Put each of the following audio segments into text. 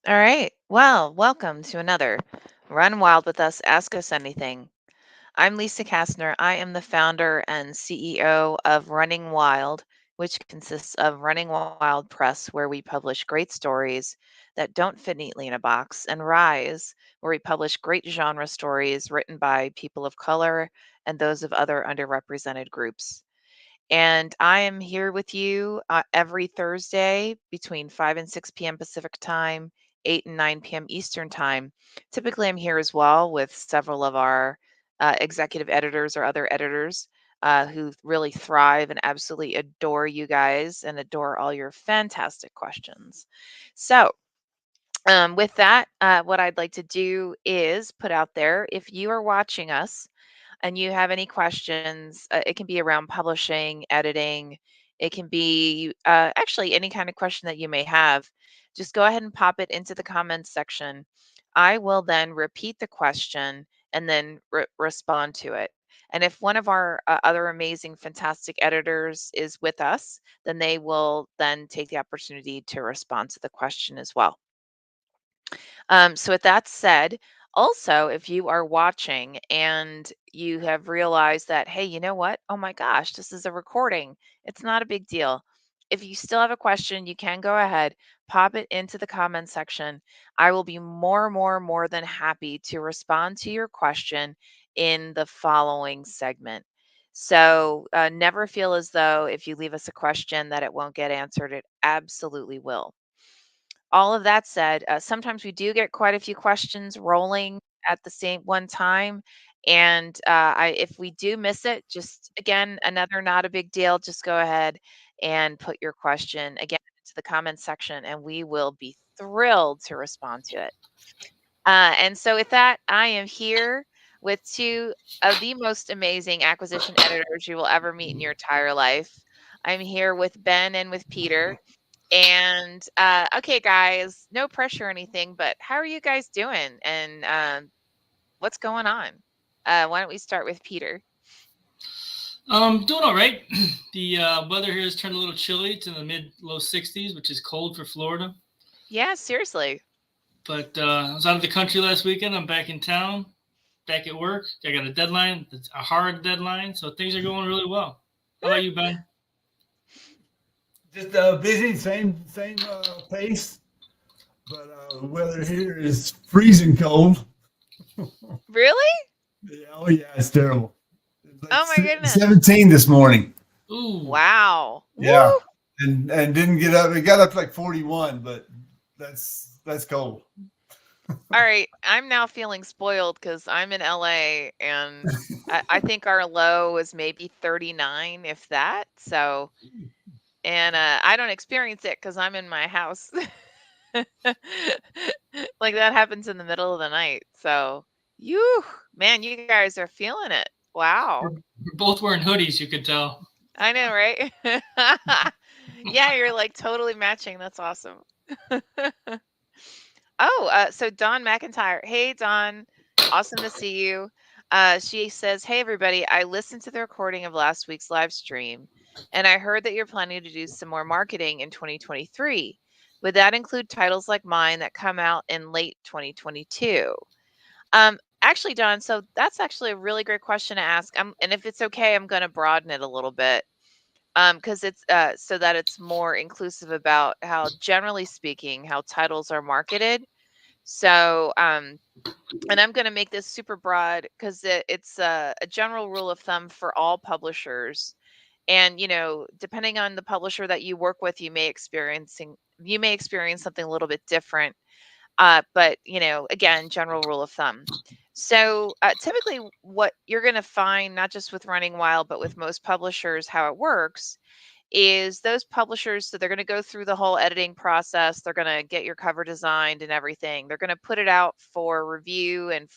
All right. Well, welcome to another Run Wild with Us, Ask Us Anything. I'm Lisa Kastner. I am the founder and CEO of Running Wild, which consists of Running Wild Press, where we publish great stories that don't fit neatly in a box, and Rise, where we publish great genre stories written by people of color and those of other underrepresented groups. And I am here with you every Thursday between 5 and 6 p.m. Pacific time, 8 and 9 p.m. Eastern time. Typically, I'm here as well with several of our executive editors or other editors who really thrive and absolutely adore you guys and adore all your fantastic questions. So, with that, what I'd like to do is put out there if you are watching us and you have any questions, it can be around publishing, editing. It can be actually any kind of question that you may have. Just go ahead and pop it into the comments section. I will then repeat the question and then respond to it. And if one of our other amazing, fantastic editors is with us, then they will then take the opportunity to respond to the question as well. So, with that said, also, if you are watching and you have realized that, hey, you know what? Oh my gosh, this is a recording. It's not a big deal. If you still have a question, you can go ahead, pop it into the comment section. I will be more than happy to respond to your question in the following segment. So, never feel as though if you leave us a question that it won't get answered. It absolutely will. All of that said, sometimes we do get quite a few questions rolling at the same one time. And if we do miss it, just again, another not a big deal. Just go ahead and put your question again into the comments section, and we will be thrilled to respond to it. And so, with that, I am here with two of the most amazing acquisition editors you will ever meet in your entire life. I'm here with Ben and with Peter. And okay, guys, no pressure or anything, but how are you guys doing? And what's going on? Why don't we start with Peter? Doing all right. The weather here has turned a little chilly. It's in the mid low 60s, which is cold for Florida. Yeah, seriously. But I was out of the country last weekend. I'm back in town, back at work. I got a deadline. It's a hard deadline, so things are going really well. How about you, Ben? Just busy, same pace, but the weather here is freezing cold. Really? Yeah, oh yeah, it's terrible. It's like Oh my goodness. 17 this morning. Ooh, Wow. Yeah, Woo. and didn't get up. It got up to like 41, but that's cold. All right. I'm now feeling spoiled because I'm in LA and I think our low is maybe 39, if that. So, and I don't experience it because I'm in my house. Like that happens in the middle of the night. So, you, man, you guys are feeling it. Wow. we're both wearing hoodies. You could tell. I know, right? Yeah, you're like totally matching. That's awesome. Oh, so Dawn McIntyre. Hey, Dawn. Awesome to see you. She says, hey, everybody. I listened to the recording of last week's live stream, and I heard that you're planning to do some more marketing in 2023. Would that include titles like mine that come out in late 2022? Actually, Don, so that's actually a really great question to ask. And if it's okay, I'm going to broaden it a little bit, because it's so that it's more inclusive about how, generally speaking, how titles are marketed. So, and I'm going to make this super broad because it's a general rule of thumb for all publishers. And depending on the publisher that you work with, you may experience something a little bit different. But again, general rule of thumb. So typically, what you're going to find, not just with Running Wild, but with most publishers, how it works is those publishers, so they're going to go through the whole editing process. They're going to get your cover designed and everything. They're going to put it out for review and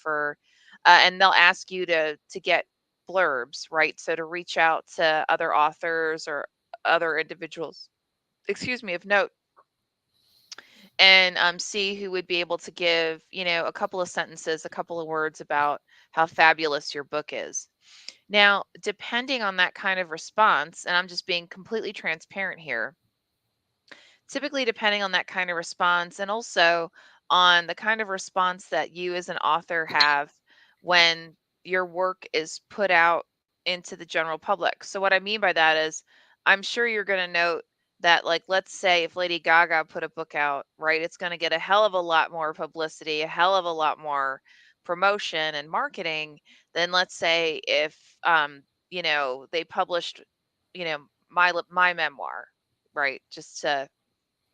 they'll ask you to get blurbs, right? So to reach out to other authors or other individuals, excuse me, of note, and see who would be able to give, a couple of sentences, a couple of words about how fabulous your book is. Now, depending on that kind of response, and I'm just being completely transparent here, typically depending on that kind of response and also on the kind of response that you as an author have when your work is put out into the general public. So what I mean by that is I'm sure you're going to note that, like, let's say if Lady Gaga put a book out, right, it's going to get a hell of a lot more publicity, a hell of a lot more promotion and marketing than, let's say, if they published, my memoir, right? Just to,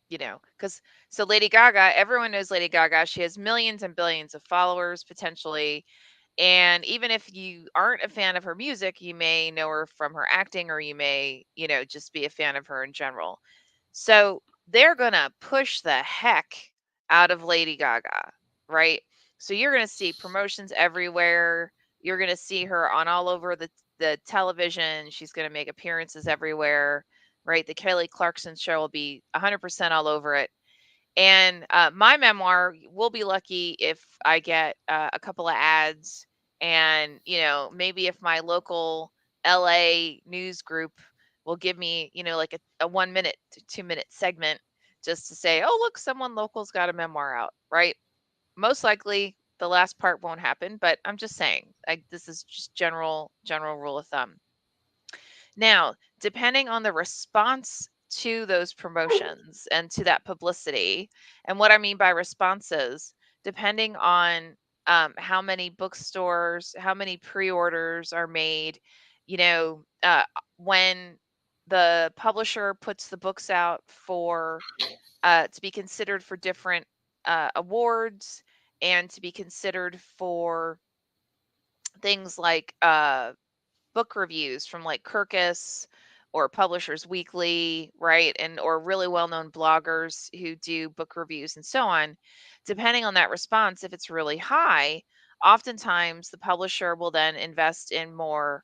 because so Lady Gaga, everyone knows Lady Gaga. She has millions and billions of followers potentially. And even if you aren't a fan of her music, you may know her from her acting, or you may, just be a fan of her in general. So they're going to push the heck out of Lady Gaga, right? So you're going to see promotions everywhere. You're going to see her on all over the television. She's going to make appearances everywhere, right? The Kelly Clarkson show will be 100% all over it. And my memoir, will be lucky if I get a couple of ads, and maybe if my local LA news group will give me, like a 1 minute to 2 minute segment, just to say, oh, look, someone local's got a memoir out, right? Most likely the last part won't happen, but I'm just saying, like, this is just general rule of thumb. Now, depending on the response to those promotions and to that publicity, and what I mean by responses, depending on how many bookstores, how many pre-orders are made, when the publisher puts the books out for to be considered for different awards, and to be considered for things like book reviews from like Kirkus or Publishers Weekly, right? And or really well-known bloggers who do book reviews and so on. Depending on that response, if it's really high, oftentimes the publisher will then invest in more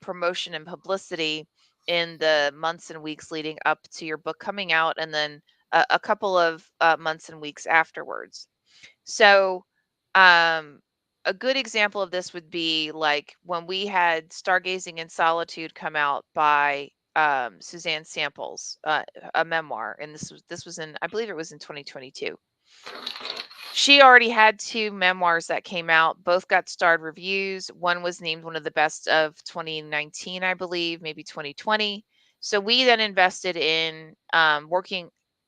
promotion and publicity in the months and weeks leading up to your book coming out, and then a couple of months and weeks afterwards. So, um, a good example of this would be like when we had Stargazing in Solitude come out by Suzanne Samples, a memoir, and this was in, I believe it was in 2022. She already had two memoirs that came out. Both got starred reviews. One was named one of the best of 2019, I believe, maybe 2020. So we then invested in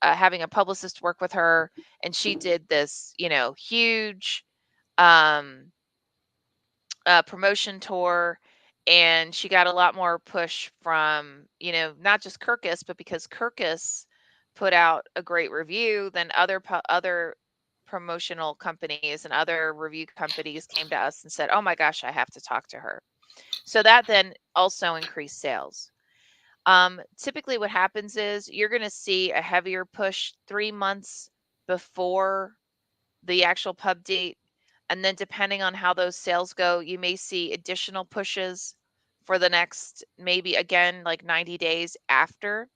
having a publicist work with her, and she did this, huge um, promotion tour, and she got a lot more push from, not just Kirkus, but because Kirkus put out a great review, then other promotional companies and other review companies came to us and said, "Oh my gosh, I have to talk to her." So that then also increased sales. Typically, what happens is you're going to see a heavier push 3 months before the actual pub date. And then depending on how those sales go, you may see additional pushes for the next, maybe again, like 90 days after.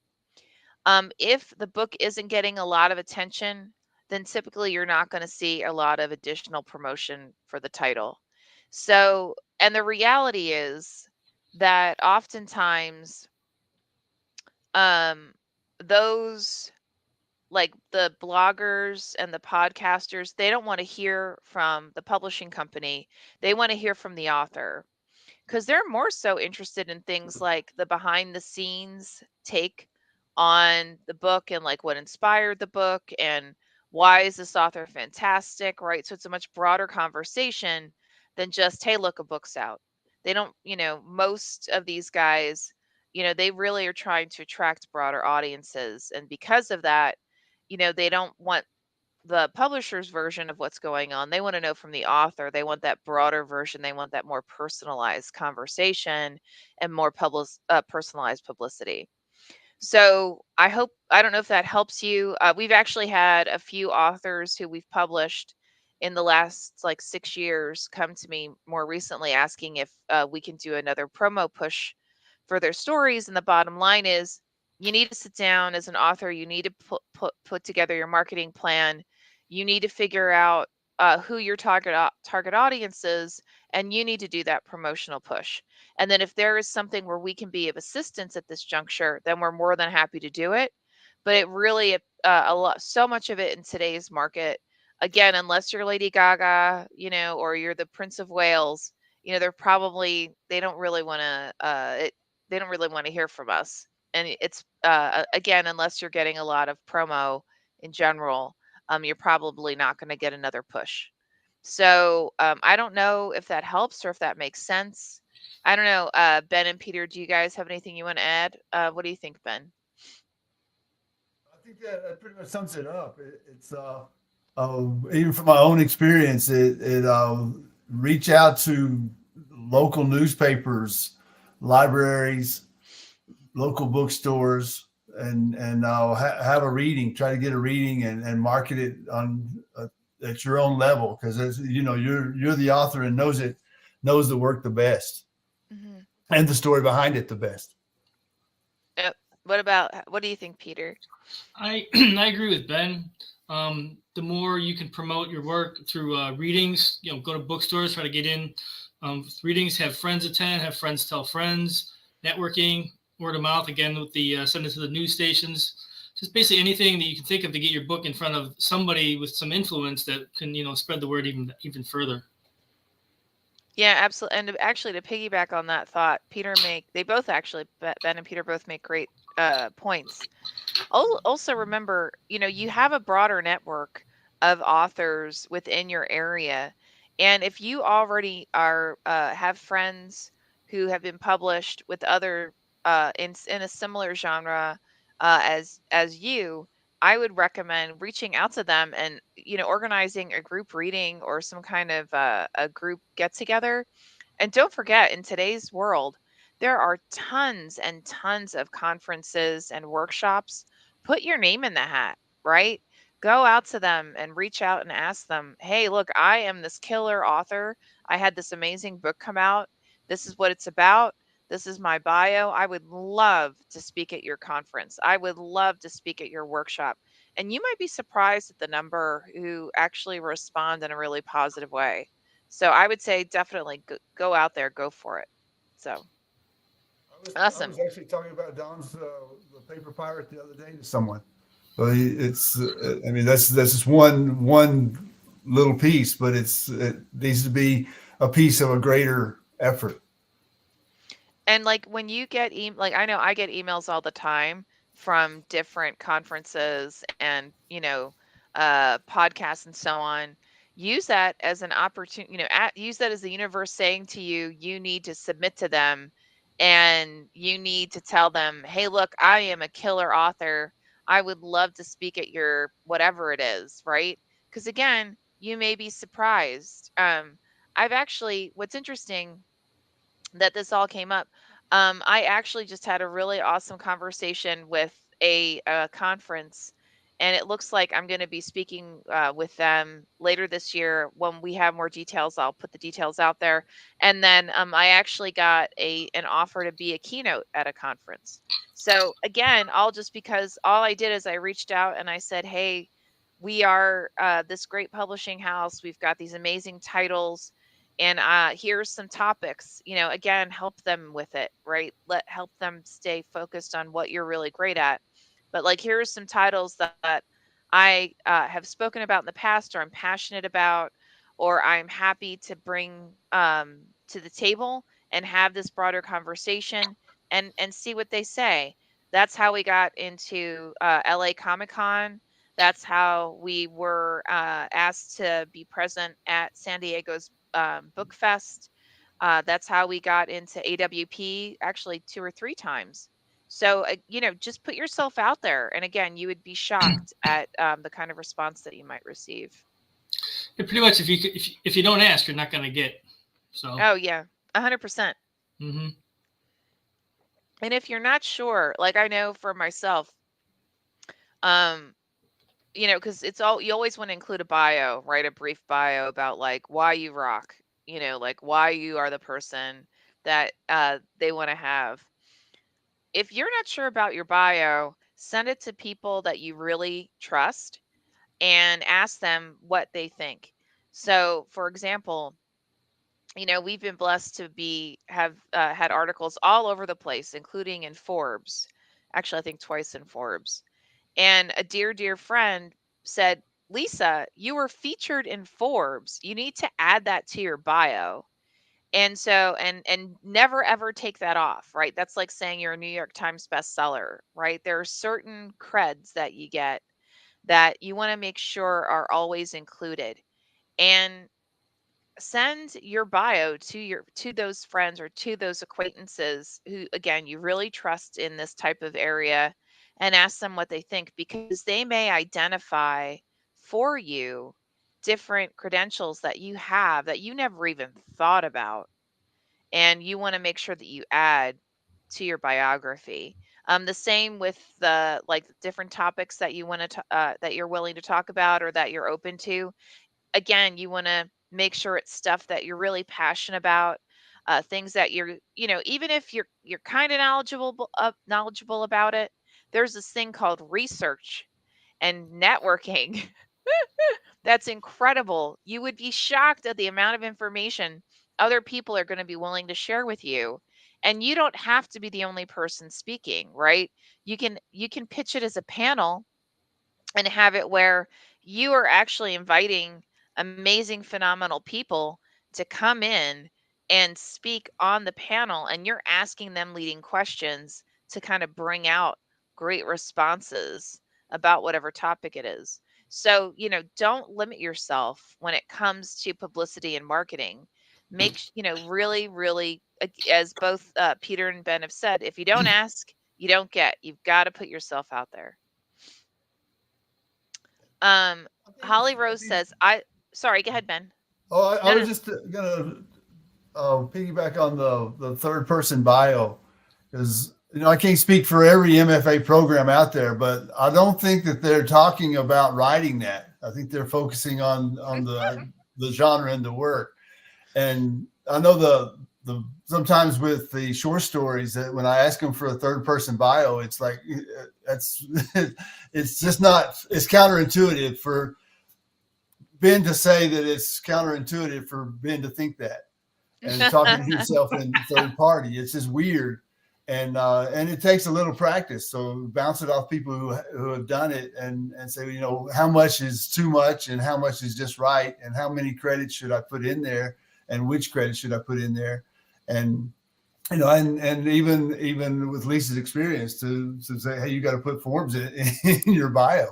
If the book isn't getting a lot of attention, then typically you're not going to see a lot of additional promotion for the title. So, and the reality is that oftentimes, um, those, like the bloggers and the podcasters, they don't want to hear from the publishing company. They want to hear from the author, because they're more so interested in things like the behind the scenes take on the book, and like what inspired the book, and why is this author fantastic, right? So it's a much broader conversation than just, hey, look, a book's out. They don't, most of these guys, they really are trying to attract broader audiences, and because of that, they don't want the publisher's version of what's going on. They want to know from the author. They want that broader version. They want that more personalized conversation and more personalized publicity. So I don't know if that helps you. We've actually had a few authors who we've published in the last like 6 years come to me more recently asking if we can do another promo push for their stories. And the bottom line is, you need to sit down as an author. You need to put together your marketing plan. You need to figure out who your target audience is, and you need to do that promotional push. And then if there is something where we can be of assistance at this juncture, then we're more than happy to do it. But it really, so much of it in today's market, Again, unless you're Lady Gaga, or you're the Prince of Wales, they don't really want to they don't really want to hear from us. And it's again, unless you're getting a lot of promo in general, you're probably not going to get another push. So I don't know if that helps or if that makes sense. I don't know. Ben and Peter, do you guys have anything you want to add? What do you think, Ben? I think that pretty much sums it up. Even from my own experience, it reach out to local newspapers, libraries, local bookstores, and have a reading. Try to get a reading and market it on at your own level, because you're the author and knows the work the best Hmm. and the story behind it the best. Yep. What do you think, Peter? I I agree with Ben. The more you can promote your work through readings, go to bookstores, try to get in readings, have friends attend, have friends tell friends, networking, word of mouth. Again, with the send it to the news stations. Just basically anything that you can think of to get your book in front of somebody with some influence that can spread the word even further. Yeah, absolutely. And actually, to piggyback on that thought, they both actually, Ben and Peter both make great points. Also, remember, you have a broader network of authors within your area. And if you already have friends who have been published with other, in a similar genre as you, I would recommend reaching out to them and, organizing a group reading or some kind of a group get together. And don't forget, in today's world, there are tons and tons of conferences and workshops. Put your name in the hat, right? Go out to them and reach out and ask them, hey, look, I am this killer author. I had this amazing book come out. This is what it's about. This is my bio. I would love to speak at your conference. I would love to speak at your workshop. And you might be surprised at the number who actually respond in a really positive way. So I would say definitely go out there, go for it. So I awesome. was actually talking about Don's the paper pirate the other day to someone. So it's I mean that's just one little piece, but it needs to be a piece of a greater effort. And like when you get like I know I get emails all the time from different conferences and, podcasts and so on. Use that as an opportunity, use that as the universe saying to you, you need to submit to them and you need to tell them, hey, look, I am a killer author. I would love to speak at your whatever it is, right? Because again, you may be surprised. What's interesting that this all came up. I actually just had a really awesome conversation with a conference, and it looks like I'm going to be speaking with them later this year. When we have more details, I'll put the details out there. And then I actually got an offer to be a keynote at a conference. So again, all just because all I did is I reached out and I said, "Hey, we are this great publishing house. We've got these amazing titles and here's some topics, again, help them with it, right? Help them stay focused on what you're really great at. But like here's some titles that I have spoken about in the past, or I'm passionate about, or I'm happy to bring to the table and have this broader conversation and see what they say. That's how we got into LA Comic Con. That's how we were asked to be present at San Diego's Book Fest. That's how we got into AWP actually 2 or 3 times. So, just put yourself out there. And again, you would be shocked at the kind of response that you might receive. Yeah, pretty much, if you don't ask, you're not going to get. So. Oh, yeah, 100%. Mm-hmm. And if you're not sure, like I know for myself, um, because you always want to include a bio, right? A brief bio about like why you rock, like why you are the person that they want to have. If you're not sure about your bio, send it to people that you really trust and ask them what they think. So, for example, we've been blessed to have had articles all over the place, including in Forbes. Actually, I think twice in Forbes. And a dear, dear friend said, Lisa, you were featured in Forbes. You need to add that to your bio. And so, and never ever take that off, right? That's like saying you're a New York Times bestseller, right? There are certain creds that you get that you want to make sure are always included. And send your bio to those friends or to those acquaintances who, again, you really trust in this type of area, and ask them what they think, because they may identify for you different credentials that you have that you never even thought about, and you want to make sure that you add to your biography. The same with the like different topics that you want to that you're willing to talk about or that you're open to. Again, you want to make sure it's stuff that you're really passionate about, things that you're, even if you're kind of knowledgeable about it. There's this thing called research and networking that's incredible. You would be shocked at the amount of information other people are going to be willing to share with you. And you don't have to be the only person speaking, right? You can pitch it as a panel and have it where you are actually inviting amazing, phenomenal people to come in and speak on the panel, and you're asking them leading questions to kind of bring out great responses about whatever topic it is. So, don't limit yourself when it comes to publicity and marketing. Really, really, as both Peter and Ben have said, if you don't ask, you don't get. You've got to put yourself out there. Um, Holly I Rose think says, I sorry, go ahead, Ben. I No, was no. just gonna piggyback on the third person bio because I can't speak for every MFA program out there, but I don't think that they're talking about writing that. I think they're focusing on the genre and the work. And I know the sometimes with the short stories that when I ask them for a third person bio, it's like that's it's just not, it's counterintuitive for Ben to say that it's counterintuitive for Ben to think that and talking to yourself in third party. It's just weird, and it takes a little practice. So bounce it off people who have done it, and say, how much is too much, and how much is just right, and how many credits should I put in there, and which credits should I put in there, and and even with Lisa's experience to say, hey, you got to put forms in your bio,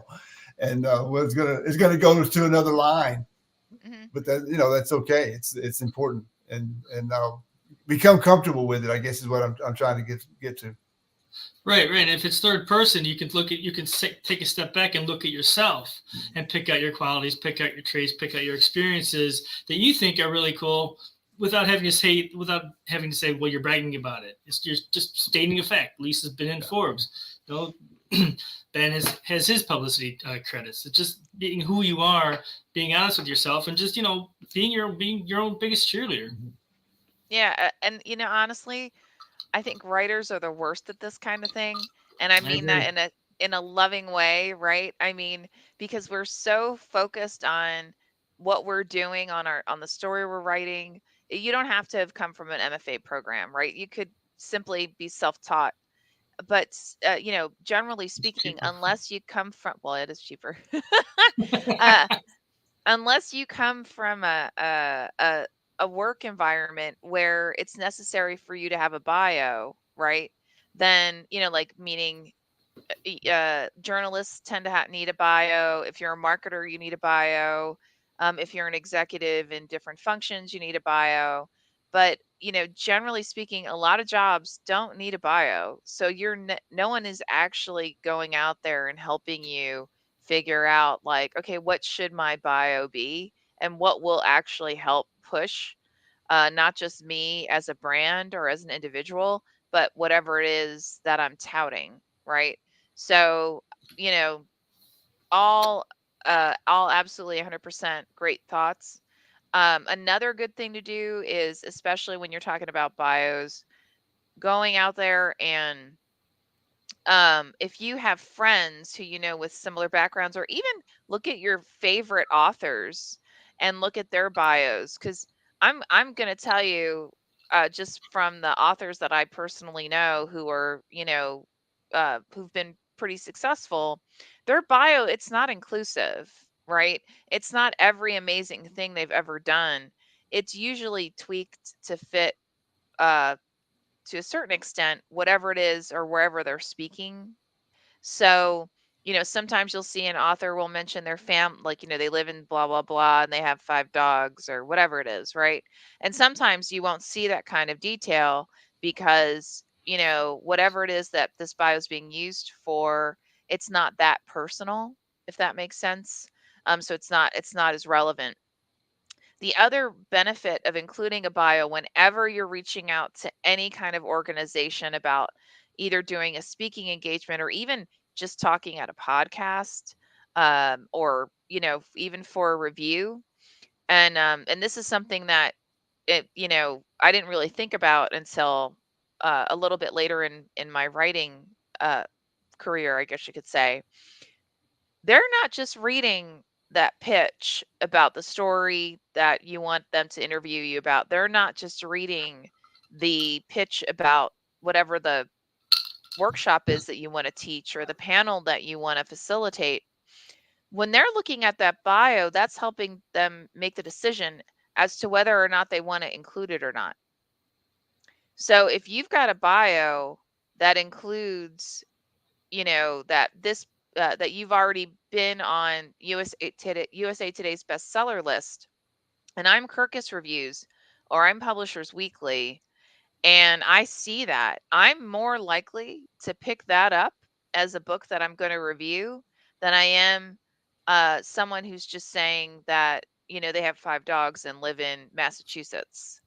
and well, it's gonna go to another line, Mhm. but that's okay. It's important, and become comfortable with it, I guess, is what I'm trying to get to. Right, right. And if it's third person, you can take a step back and look at yourself and pick out your qualities, pick out your traits, pick out your experiences that you think are really cool, without having to say, well, you're bragging about it. It's just stating a fact. Lisa's been in Forbes. Ben has his publicity credits. It's just being who you are, being honest with yourself, and just being your own biggest cheerleader. Yeah, and honestly, I think writers are the worst at this kind of thing, and I I mean that agree. in a loving way, right? I mean, because we're so focused on what we're doing on the story we're writing. You don't have to have come from an MFA program, right? You could simply be self-taught. But generally It's speaking, cheaper. unless you come from, well, it is cheaper. uh, unless you come from a work environment where it's necessary for you to have a bio, right? Then, like, meaning journalists tend to need a bio. If you're a marketer, you need a bio. If you're an executive in different functions, you need a bio. But generally speaking, a lot of jobs don't need a bio. So no one is actually going out there and helping you figure out, like, okay, what should my bio be, and what will actually help push not just me as a brand or as an individual, but whatever it is that I'm touting, right? So, you know, all all absolutely 100% great thoughts. Another good thing to do is, especially when you're talking about bios, going out there and if you have friends who with similar backgrounds, or even look at your favorite authors and look at their bios, because I'm going to tell you, just from the authors that I personally know who are who've been pretty successful, their bio, it's not inclusive. right? It's not every amazing thing they've ever done. It's usually tweaked to fit, uh, to a certain extent, whatever it is or wherever they're speaking. So, sometimes you'll see an author will mention their like, they live in blah, blah, blah, and they have 5 dogs or whatever it is, right? And sometimes you won't see that kind of detail because, whatever it is that this bio is being used for, it's not that personal, if that makes sense. So it's not as relevant. The other benefit of including a bio whenever you're reaching out to any kind of organization about either doing a speaking engagement or even just talking at a podcast, or even for a review. And this is something that I didn't really think about until a little bit later in my writing uh, career, I guess you could say. They're not just reading that pitch about the story that you want them to interview you about. They're not just reading the pitch about whatever the workshop is that you want to teach or the panel that you want to facilitate. When they're looking at that bio, that's helping them make the decision as to whether or not they want to include it or not. So if you've got a bio that includes, that you've already been on USA Today's bestseller list, and I'm Kirkus Reviews or I'm Publishers Weekly, and I see that, I'm more likely to pick that up as a book that I'm going to review than I am someone who's just saying that they have 5 dogs and live in Massachusetts,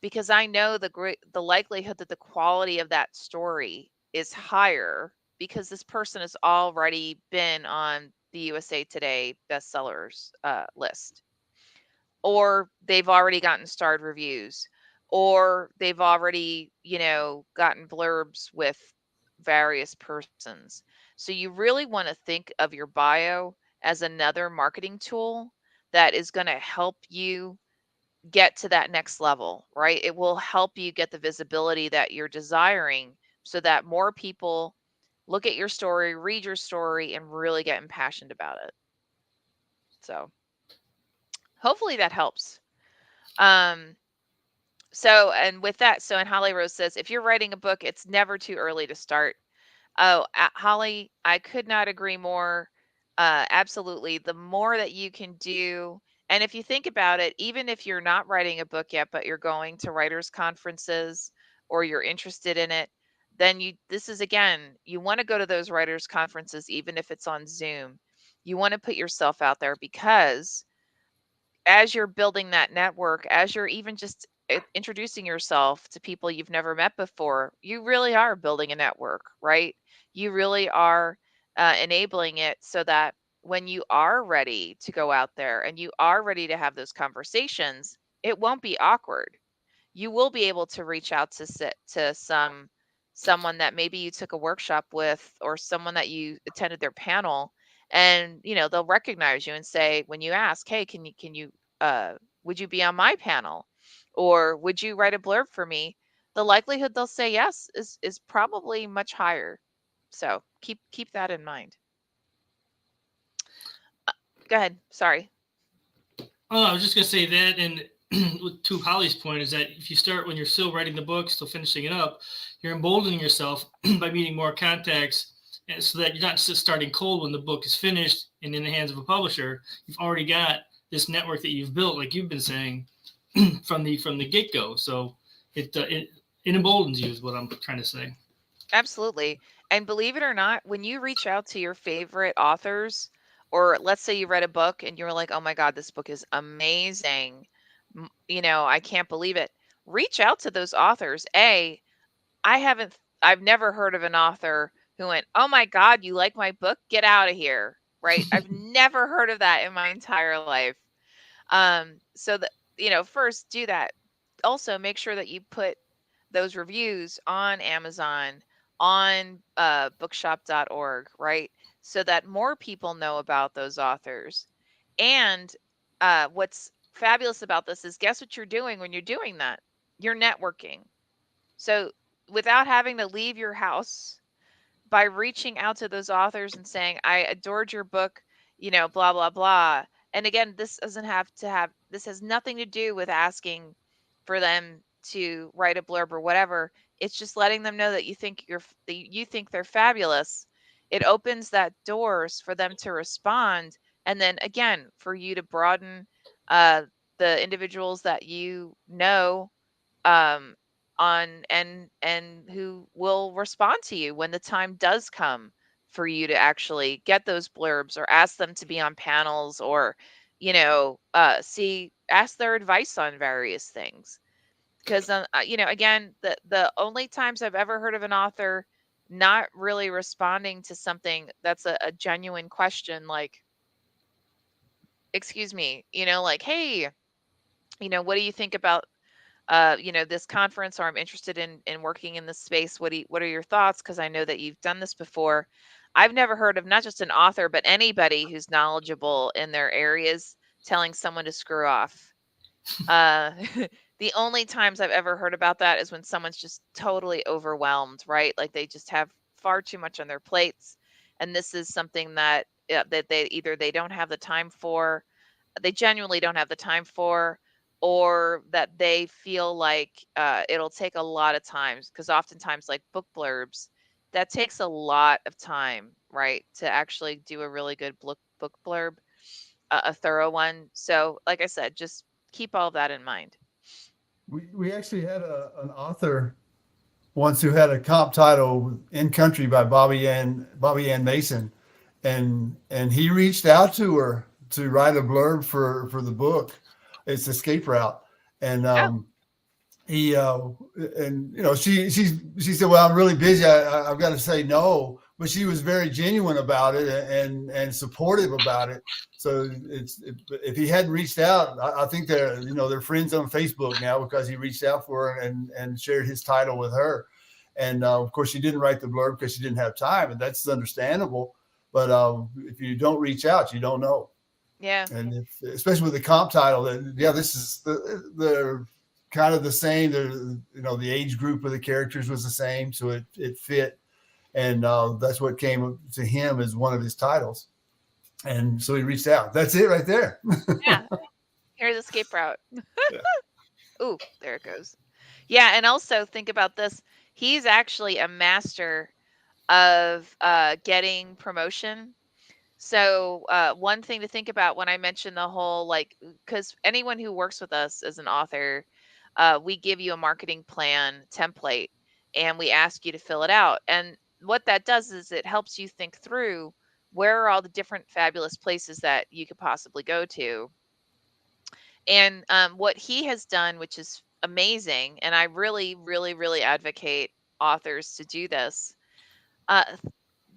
because I know the likelihood that the quality of that story is higher because this person has already been on the USA Today bestsellers list, or they've already gotten starred reviews, or they've already gotten blurbs with various persons. So you really want to think of your bio as another marketing tool that is going to help you get to that next level, right? It will help you get the visibility that you're desiring so that more people look at your story, read your story, and really get impassioned about it. So hopefully that helps. Um, and with that, and Holly Rose says, if you're writing a book, it's never too early to start. Oh, Holly, I could not agree more. Absolutely. The more that you can do, and if you think about it, even if you're not writing a book yet, but you're going to writers' conferences or you're interested in it, then this is again, you want to go to those writers' conferences, even if it's on Zoom. You want to put yourself out there because as you're building that network, as you're even just introducing yourself to people you've never met before, you really are building a network, right? You really are enabling it so that when you are ready to go out there and you are ready to have those conversations, it won't be awkward. You will be able to reach out to someone that maybe you took a workshop with or someone that you attended their panel, and they'll recognize you and say, when you ask, hey, can you would you be on my panel, or would you write a blurb for me, the likelihood they'll say yes is probably much higher. So keep that in mind. Go ahead, sorry. Oh, I was just gonna say that, and to Holly's point is that if you start when you're still writing the book, still finishing it up, you're emboldening yourself by meeting more contacts, and so that you're not just starting cold when the book is finished and in the hands of a publisher. You've already got this network that you've built, like you've been saying, from the get go. So it emboldens you, is what I'm trying to say. Absolutely. And believe it or not, when you reach out to your favorite authors, or let's say you read a book and you're like, oh my God, this book is amazing. I can't believe it. Reach out to those authors. I've never heard of an author who went, oh my God, you like my book? Get out of here. Right. I've never heard of that in my entire life. So that, first do that. Also, make sure that you put those reviews on Amazon, on bookshop.org, right? So that more people know about those authors. And what's fabulous about this is, guess what you're doing when you're doing that? You're networking. So without having to leave your house, by reaching out to those authors and saying, I adored your book. blah blah blah. And again, this has nothing to do with asking for them to write a blurb or whatever. It's just letting them know that you think they're fabulous. It opens that doors for them to respond, and then again for you to broaden uh, the individuals that um, on and who will respond to you when the time does come for you to actually get those blurbs or ask them to be on panels or see ask their advice on various things. Because again, the only times I've ever heard of an author not really responding to something that's a genuine question, like, excuse me, like, hey, what do you think about this conference, or I'm interested in working in this space. What are your thoughts? Because I know that you've done this before. I've never heard of not just an author, but anybody who's knowledgeable in their areas telling someone to screw off. Uh, the only times I've ever heard about that is when someone's just totally overwhelmed, right? Like they just have far too much on their plates, and this is something that they don't have the time for, they genuinely don't have the time for, or that they feel like it'll take a lot of times, because oftentimes like book blurbs, that takes a lot of time, right, to actually do a really good book blurb, a thorough one. So like I said, just keep all of that in mind. We actually had an author once who had a comp title in country by Bobby Ann Mason, and he reached out to her to write a blurb for the book. It's Escape Route, and Oh, he and she said, well, I'm really busy, I've got to say no, but she was very genuine about it and supportive about it. So if he hadn't reached out, I think they're friends on Facebook now because he reached out for her and shared his title with her. And of course she didn't write the blurb because she didn't have time, and that's understandable. But if you don't reach out, you don't know. yeah. And especially with the comp title, yeah, this is the kind of the same. The age group of the characters was the same, so it fit, and that's what came to him as one of his titles. And so he reached out. That's it right there. Yeah, here's Escape Route. Yeah. Ooh, there it goes. Yeah, and also think about this. He's actually a master of getting promotion. So, one thing to think about when I mention the whole, like, because anyone who works with us as an author, we give you a marketing plan template and we ask you to fill it out. And what that does is it helps you think through where are all the different fabulous places that you could possibly go to. And what he has done, which is amazing, and I really, really, really advocate authors to do this. Uh,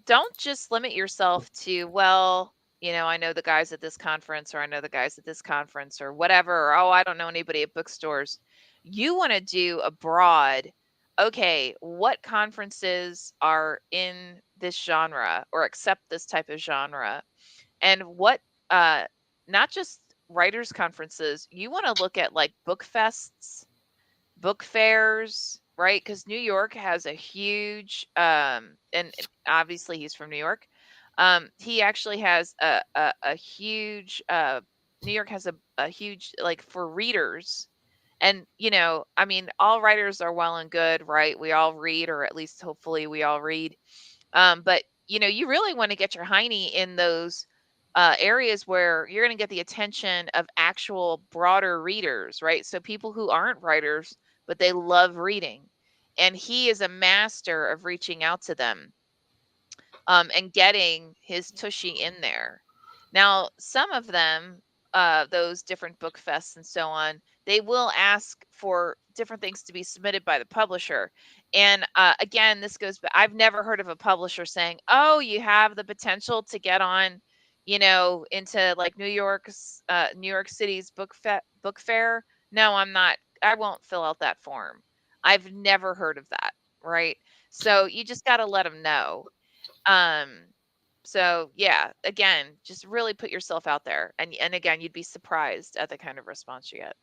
don't just limit yourself to, well, I know the guys at this conference, or I know the guys at this conference, or whatever, or oh, I don't know anybody at bookstores. You want to do a broad, okay, what conferences are in this genre or accept this type of genre, and what uh not just writers conferences, you want to look at like book fests, book fairs, right? Because New York has a huge, and obviously he's from New York. He actually has a huge, New York has a huge, like for readers. And, I mean, all writers are well and good, right? We all read, or at least hopefully we all read. But you really want to get your hiney in those areas where you're going to get the attention of actual broader readers, right? So people who aren't writers, but they love reading. And he is a master of reaching out to them, and getting his tushy in there. Now, some of them, those different book fests and so on, they will ask for different things to be submitted by the publisher. And again, this goes back. I've never heard of a publisher saying, "Oh, you have the potential to get on, into like New York City's book fair." No, I'm not. I won't fill out that form. I've never heard of that, right? So you just got to let them know. um, so yeah, again, just really put yourself out there, and again, you'd be surprised at the kind of response you get.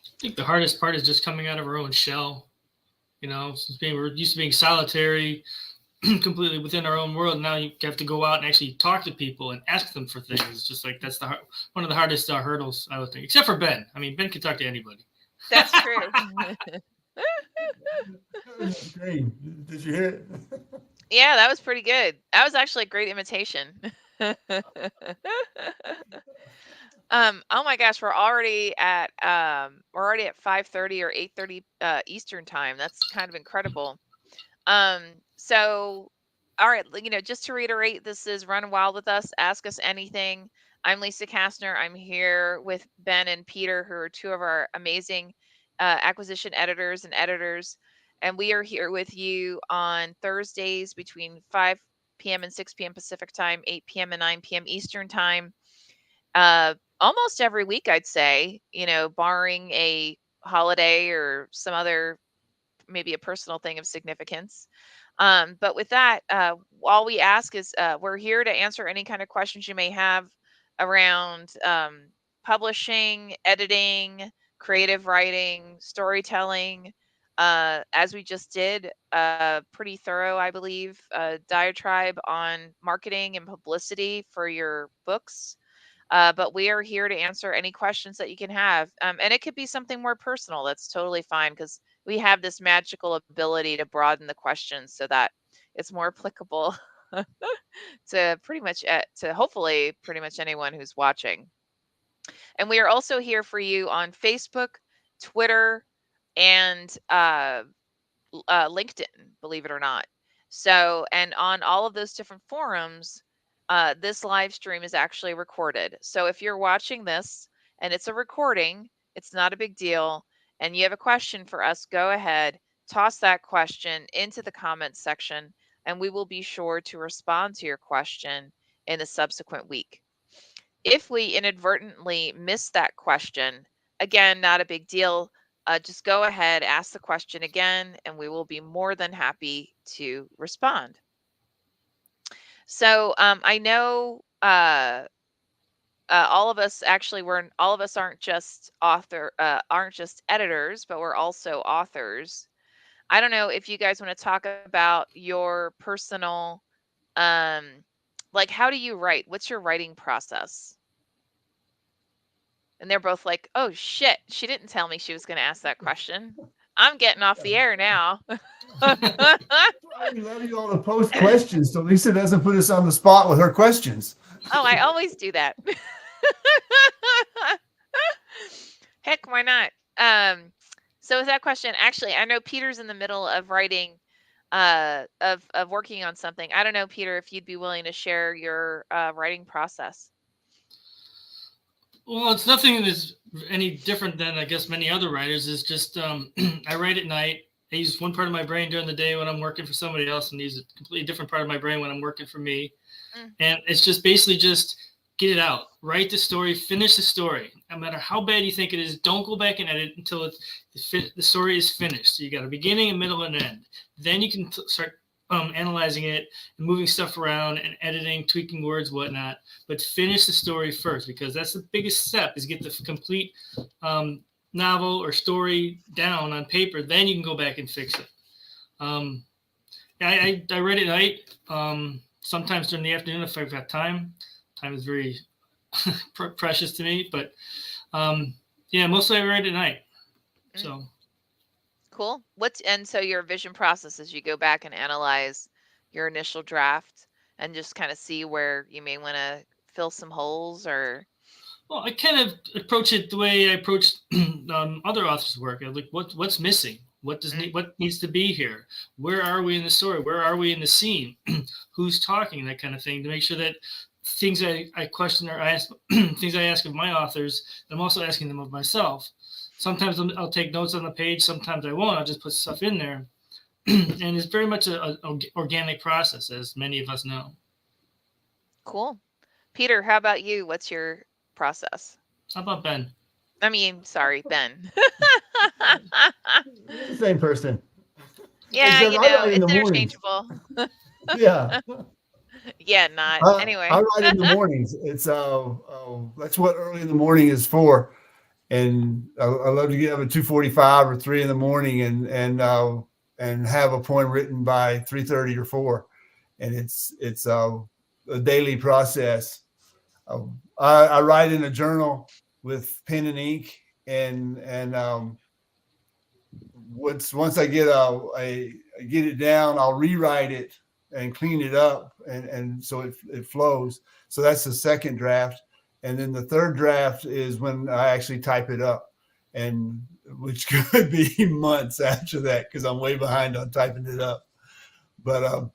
I think the hardest part is just coming out of our own shell. Since we're used to being solitary, completely within our own world. Now you have to go out and actually talk to people and ask them for things. It's just like that's one of the hardest hurdles, I would think, except for Ben. I mean, Ben can talk to anybody. That's true. That's great. Did you hear it? Yeah, that was pretty good. That was actually a great imitation. Oh my gosh, we're already at 5:30 or 8:30 Eastern time. That's kind of incredible. Um, so all right, just to reiterate, this is Run Wild with Us. Ask us anything. I'm Lisa Kastner. I'm here with Ben and Peter, who are two of our amazing acquisition editors and editors. And we are here with you on Thursdays between 5 p.m. and 6 p.m. Pacific time, 8 p.m. and 9 p.m. Eastern time. Almost every week, I'd say, barring a holiday or some other, maybe a personal thing of significance. But with that, all we ask is we're here to answer any kind of questions you may have around publishing, editing, creative writing, storytelling. As we just did, pretty thorough, I believe, diatribe on marketing and publicity for your books. But we are here to answer any questions that you can have. And it could be something more personal. That's totally fine because we have this magical ability to broaden the questions so that it's more applicable to to hopefully pretty much anyone who's watching. And we are also here for you on Facebook, Twitter, and LinkedIn, believe it or not. So, and on all of those different forums, this live stream is actually recorded. So if you're watching this and it's a recording, it's not a big deal, and you have a question for us, go ahead, toss that question into the comments section, and we will be sure to respond to your question in a subsequent week. If we inadvertently miss that question, again, not a big deal. Just go ahead, ask the question again, and we will be more than happy to respond. So I know all of us aren't just aren't just editors, but we're also authors. I don't know if you guys want to talk about your personal, like, how do you write? What's your writing process? And they're both like, oh shit, she didn't tell me she was going to ask that question. I'm getting off the air now. We love you all to post questions so Lisa doesn't put us on the spot with her questions. Oh, I always do that. Heck, why not? So with that question, actually, I know Peter's in the middle of writing, of working on something. I don't know, Peter, if you'd be willing to share your writing process. Well, it's nothing that's any different than, I guess, many other writers. Is just I write at night. I use one part of my brain during the day when I'm working for somebody else, and use a completely different part of my brain when I'm working for me. And it's just basically just get it out, write the story, finish the story. No matter how bad you think it is, don't go back and edit until the story is finished. So you got a beginning, a middle, and end. Then you can start analyzing it and moving stuff around and editing, tweaking words, whatnot. But finish the story first, because that's the biggest step, is get the complete novel or story down on paper. Then you can go back and fix it. I write at night. Sometimes during the afternoon if I've got time. Time is very precious to me, but mostly I write at night. So cool. And so your vision process is you go back and analyze your initial draft and just kind of see where you may want to fill some holes, or. Well, I kind of approach it the way I approach other authors' work. I'm like, what's missing? What needs to be here? Where are we in the story? Where are we in the scene? Who's talking? That kind of thing, to make sure that things I question or I ask, things I ask of my authors, I'm also asking them of myself. Sometimes I'll take notes on the page. Sometimes I won't. I'll just put stuff in there. And it's very much an organic process, as many of us know. Cool. Peter, how about you? What's your process? How about Ben? I mean, sorry, Ben. Same person. Yeah, it's interchangeable. Yeah. Yeah, not. Anyway. I write in the mornings. It's that's what early in the morning is for. And I love to get up at 2:45 or 3 in the morning and have a poem written by 3:30 or 4. and it's a daily process. I write in a journal with pen and ink, and once I get I get it down, I'll rewrite it and clean it up, and so it flows. So that's the second draft, and then the third draft is when I actually type it up, and which could be months after that because I'm way behind on typing it up. But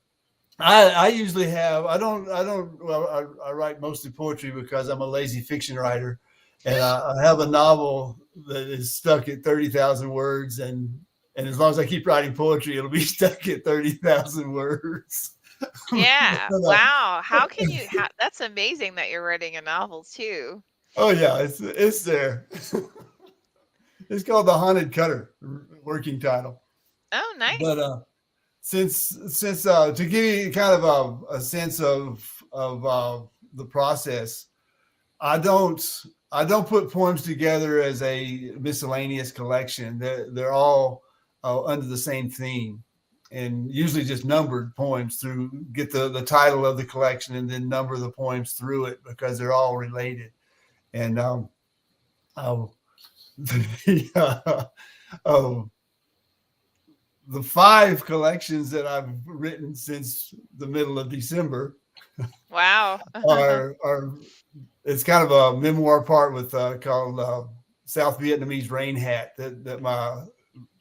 I usually have I write mostly poetry because I'm a lazy fiction writer, and I have a novel that is stuck at 30,000 words, and as long as I keep writing poetry, it'll be stuck at 30,000 words. Yeah. Wow. How can you? That's amazing that you're writing a novel too. Oh yeah, it's there. It's called The Haunted Cutter, working title. Oh, But nice. since to give you kind of a sense of the process, I don't I don't put poems together as a miscellaneous collection. They're all under the same theme, and usually just numbered poems through get the title of the collection and then number the poems through it because they're all related. And uh, the, uh, the five collections that I've written since the middle of December Wow. are it's kind of a memoir part with called South Vietnamese Rain Hat that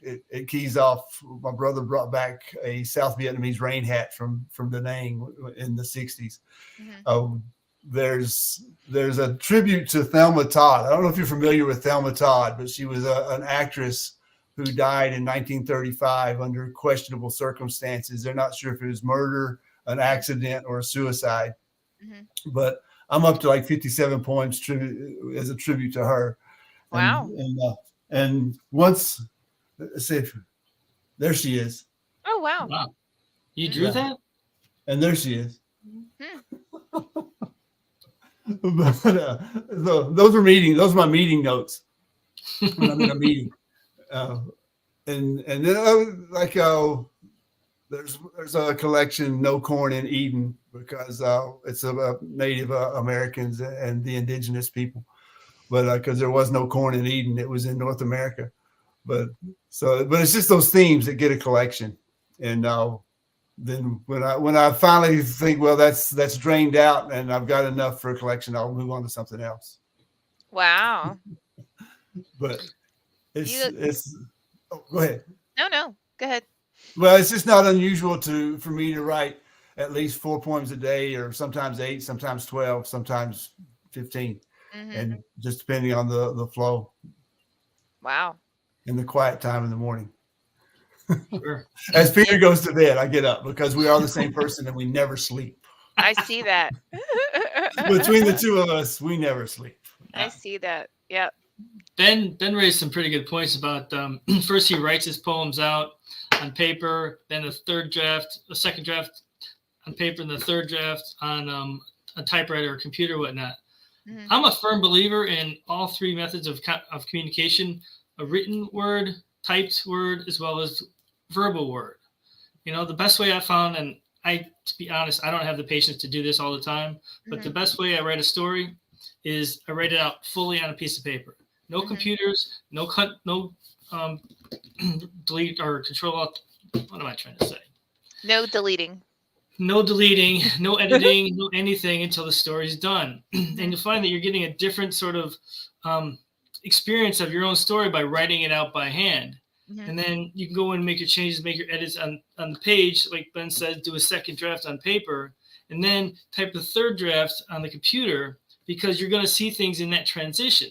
it keys off. My brother brought back a South Vietnamese rain hat from Da Nang in the 60s. Mhm. There's a tribute to Thelma Todd. I don't know if you're familiar with Thelma Todd, but she was an actress who died in 1935 under questionable circumstances. They're not sure if it was murder, an accident, or a suicide. Mhm. But I'm up to like 57 poems as a tribute to her. And Wow. and once, let's see, there she is. Oh, wow. Wow. You drew Mhm. Yeah, that? and there she is. Hmm. But those are my meeting notes when I'm in a meeting. Uh, and then there's a collection, No Corn in Eden, because it's about Native Americans and the indigenous people. But because there was no corn in Eden, it was in North America. But it's just those themes that get a collection. And then when I finally think, well, that's drained out and I've got enough for a collection, I'll move on to something else. Wow. But You it's go ahead. no, no. Go ahead. Well, it's just not unusual for me to write at least 4 poems a day, or sometimes 8, sometimes 12, sometimes 15, Mhm. and just depending on the flow Wow. and the quiet time in the morning. Sure. As Yeah, Peter goes to bed, I get up because we are the same person and we never sleep. I see that. Between the two of us, we never sleep. I see that. Yep. Ben raised some pretty good points about first he writes his poems out on paper, then a second draft on paper, and the third draft on a typewriter or computer, whatnot. Mhm. I'm a firm believer in all three methods of communication: a written word, typed word, as well as verbal word. You know, the best way I found, and to be honest, I don't have the patience to do this all the time, but the Mhm. best way I write a story is I write it out fully on a piece of paper. No Mhm. computers, no um, delete or control alt. What am I trying to say? No deleting. No deleting, no editing, no anything until the story's done. And Mhm. you'll find that you're getting a different sort of um, experience of your own story by writing it out by hand. Mhm. And then you can go in and make your changes, make your edits on the page. Like Ben says, do a second draft on paper, and then type the third draft on the computer because you're going to see things in that transition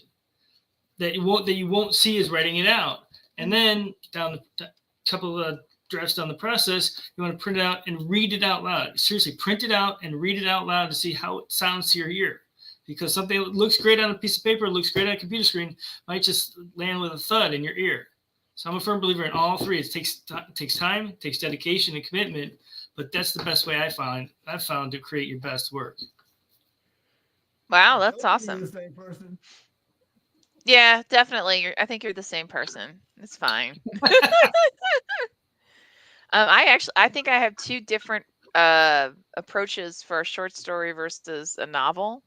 that you won't see as writing it out. And Mhm. then down the couple of drafts down the process, you want to print it out and read it out loud. Seriously, print it out and read it out loud to see how it sounds to your ear. Because something that looks great on a piece of paper, looks great on a computer screen, might just land with a thud in your ear. So I'm a firm believer in all three. It takes time, it takes dedication and commitment, but that's the best way I've found to create your best work. Wow, I that's told you you're the awesome. same person. Yeah, definitely. I think you're the same person. It's fine. I think I have two different approaches for a short story versus a novel.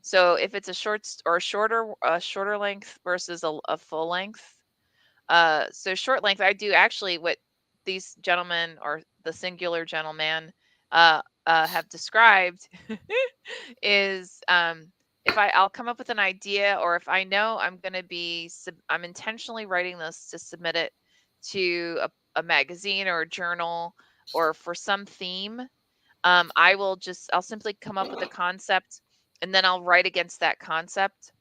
So if it's a or a shorter length versus a full length. So short length, I do actually what these gentlemen or the singular gentleman have described is if I'll come up with an idea, or if I know I'm going to I'm intentionally writing this to submit it to a magazine or a journal or for some theme. I'll simply come up with a concept, and then I'll write against that concept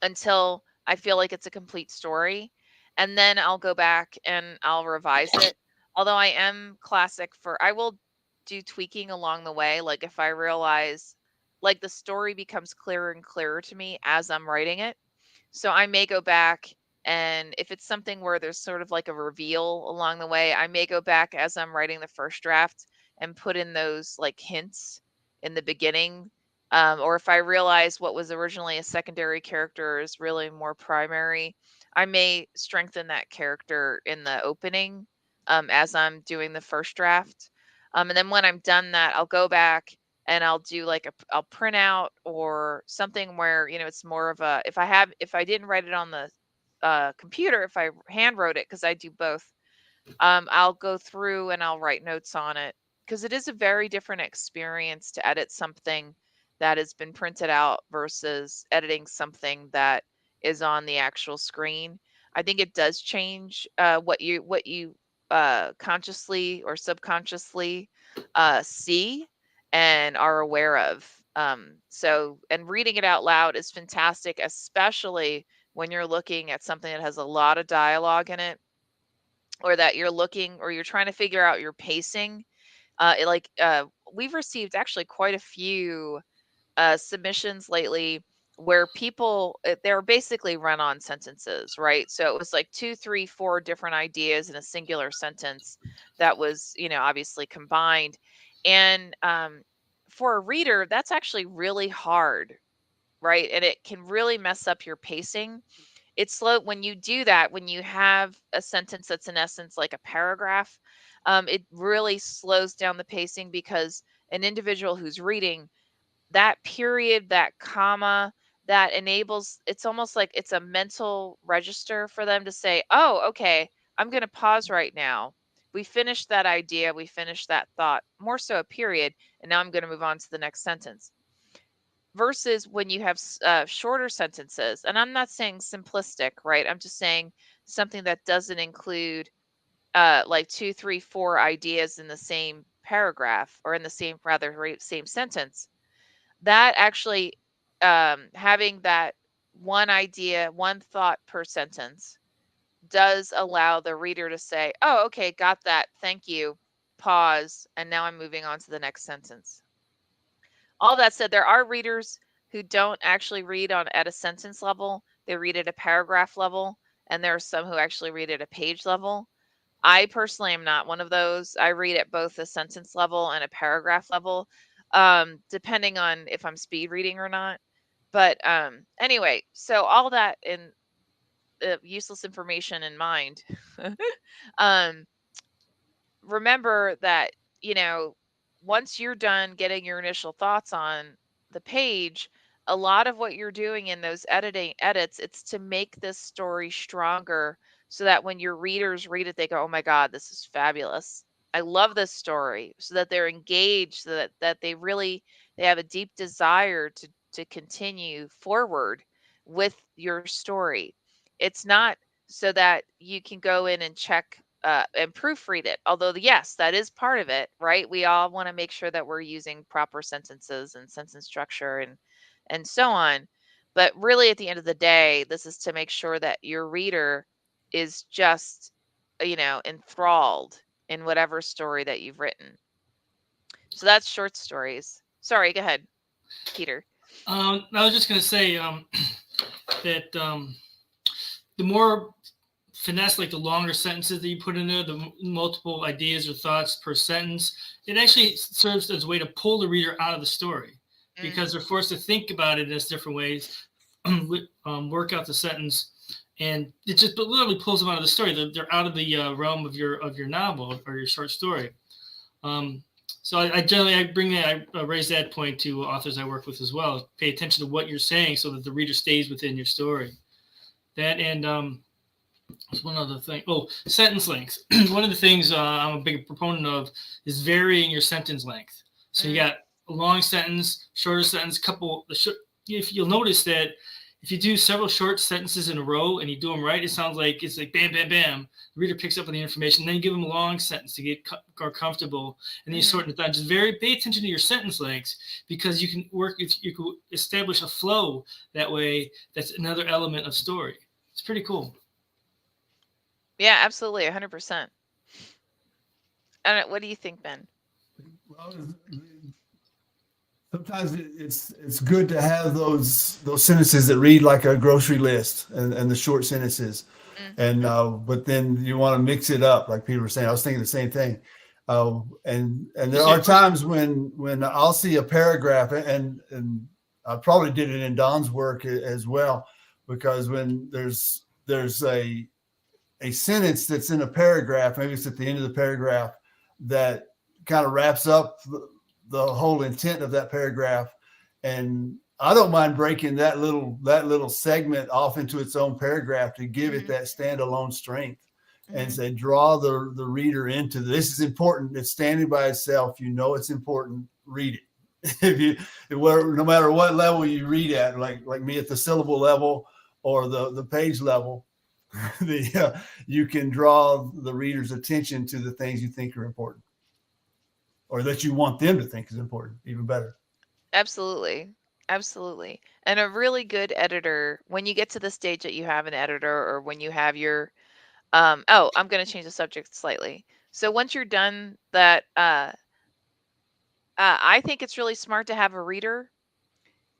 until I feel like it's a complete story. And then I'll go back and I'll revise it. Although I will do tweaking along the way. Like if I realize like the story becomes clearer and clearer to me as I'm writing it. So I may go back, and if it's something where there's sort of like a reveal along the way, I may go back as I'm writing the first draft and put in those like hints in the beginning. Or if I realize what was originally a secondary character is really more primary, I may strengthen that character in the opening as I'm doing the first draft. And then when I'm done that, I'll go back and I'll do like I'll print out or something where, it's more of a, if I didn't write it on the computer, if I hand wrote it, because I do both, I'll go through and I'll write notes on it, because it is a very different experience to edit something that has been printed out versus editing something that is on the actual screen. I think it does change what you consciously or subconsciously see and are aware of. And reading it out loud is fantastic, especially when you're looking at something that has a lot of dialogue in it, or that you're looking or you're trying to figure out your pacing. We've received actually quite a few submissions lately where they're basically run-on sentences, right? So it was like 2, 3, 4 different ideas in a singular sentence that was, obviously combined. And for a reader, that's actually really hard, right? And it can really mess up your pacing. It's slow when you do that, when you have a sentence that's in essence like a paragraph. It really slows down the pacing, because an individual who's reading, that period, that comma, that enables, it's almost like it's a mental register for them to say, oh, okay, I'm going to pause right now. We finished that idea, we finished that thought, more so a period, and now I'm going to move on to the next sentence. Versus when you have shorter sentences, and I'm not saying simplistic, right? I'm just saying something that doesn't include like 2, 3, 4 ideas in the same paragraph, or in the same sentence. That actually, having that one idea, one thought per sentence, does allow the reader to say, oh, okay, got that, thank you, pause, and now I'm moving on to the next sentence. All that said, there are readers who don't actually read at a sentence level. They read at a paragraph level, and there are some who actually read at a page level. I personally am not one of those. I read at both a sentence level and a paragraph level, depending on if I'm speed reading or not. But anyway, so all that in useless information in mind, um, remember that, you know, once you're done getting your initial thoughts on the page, a lot of what you're doing in those edits, it's to make this story stronger, so that when your readers read it, they go, oh my God, this is fabulous. I love this story, so that they're engaged, so that they have a deep desire to continue forward with your story. It's not so that you can go in and check and proofread it. Although, yes, that is part of it, right? We all want to make sure that we're using proper sentences and sentence structure and so on. But really, at the end of the day, this is to make sure that your reader is just, enthralled in whatever story that you've written. So that's short stories. Sorry, go ahead, Peter. I was just going to say that the more finesse, like the longer sentences that you put in there, the multiple ideas or thoughts per sentence, it actually serves as a way to pull the reader out of the story, because they're forced to think about it in different ways, work out the sentence, and it just literally pulls them out of the story. They're out of the realm of your novel or your short story. So I generally I bring that I raise that point to authors I work with as well. Pay attention to what you're saying so that the reader stays within your story. That and there's one other thing. Oh, sentence length. One of the things I'm a big proponent of is varying your sentence length. So you Mm, got a long sentence, shorter sentence, couple. If you'll notice that if you do several short sentences in a row and you do them right, it sounds like it's like bam, bam, bam. The reader picks up on the information. Then you give them a long sentence to get more comfortable, and then you mhm. shorten it down. Just pay attention to your sentence lengths because you can work. You can establish a flow that way. That's another element of story. It's pretty cool. Yeah, absolutely, 100%. What do you think, Ben? Well, sometimes it's good to have those sentences that read like a grocery list and the short sentences, and Mhm. but then you want to mix it up, like Peter was saying. I was thinking the same thing, and You there say are a person. times when I'll see a paragraph, and I probably did it in Don's work as well, because when there's a sentence that's in a paragraph, maybe it's at the end of the paragraph, that kind of wraps up the whole intent of that paragraph. And I don't mind breaking that little segment off into its own paragraph to give it Mhm. that standalone strength and Mhm. say, draw the reader into this. Is important. It's standing by itself. You know it's important. Read it. If you, no matter what level you read at, like me at the syllable level or the page level, you can draw the reader's attention to the things you think are important or that you want them to think is important, even better. Absolutely. Absolutely. And a really good editor, when you get to the stage that you have an editor or when you have your oh, I'm going to change the subject slightly. So once you're done that I think it's really smart to have a reader.